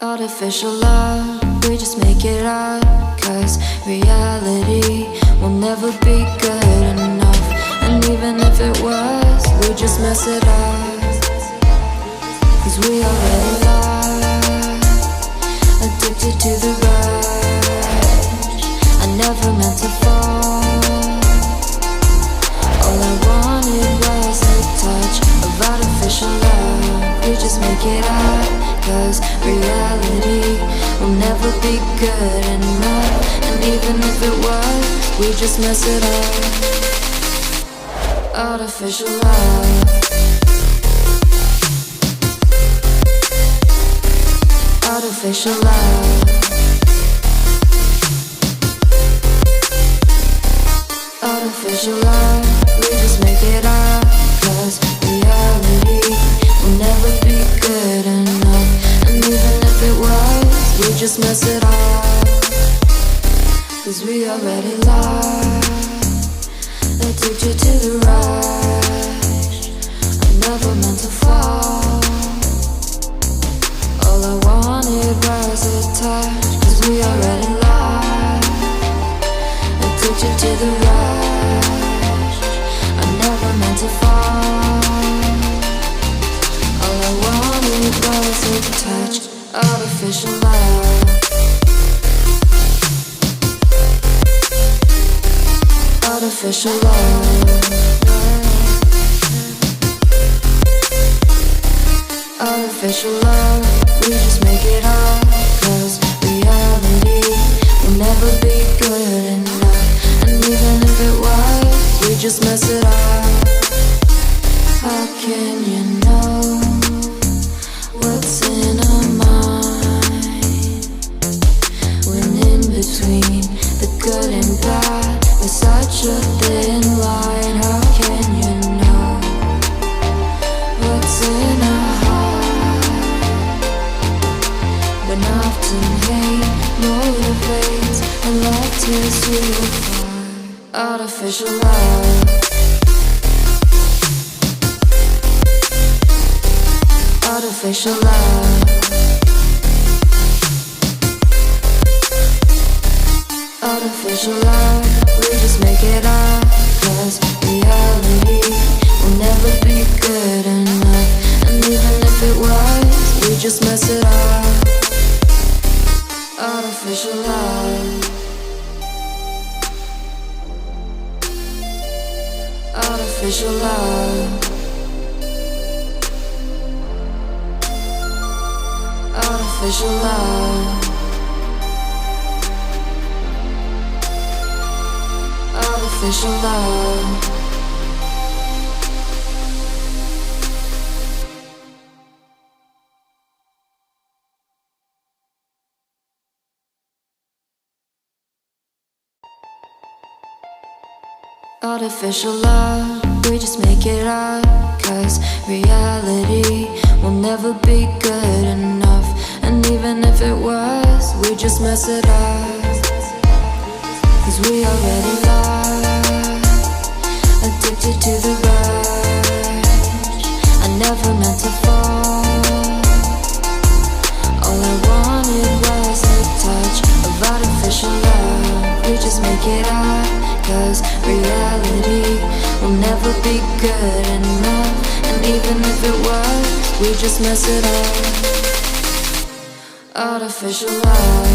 Artificial love, we just make it up, 'cause reality will never be good enough. And even if it was, we just mess it up, 'cause we already lost, addicted to the rush. I never meant to fall. All I wanted was a touch of artificial love. We just make it up, 'cause reality will never be good enough. And even if it was, we just mess it up. Artificial love. Artificial love. Artificial love. We just make it up, 'cause reality will never be good enough. And even if it was, we just mess it up, 'cause we already lost, addicted to the rush. I never meant to fall. All I wanted was a touch, 'cause we already lost, addicted to the rush. I never meant to fall. All I wanted was a touch. Artificial love. Artificial love. Artificial love. We just make it up, 'cause reality will never be good enough. And even if it was, we just mess it up. How can you know what's in our mind, when in between the good and bad there's such a thin line? How can you know what's in our heart, when often hate motivates and love tears you apart? Artificial love. Artificial love. Artificial love. We just make it up, 'cause reality will never be good enough. And even if it was, we just mess it up. Artificial love. Artificial love. Artificial love. Artificial love. Artificial love, we just make it up, 'cause reality will never be good enough. And even if it was, we just mess it up, 'cause we already lost, addicted to the rush. I never meant to fall. All I wanted was a touch of artificial love. We just make it up, 'cause reality will never be good enough. And even if it was, we just mess it up. Artificial love.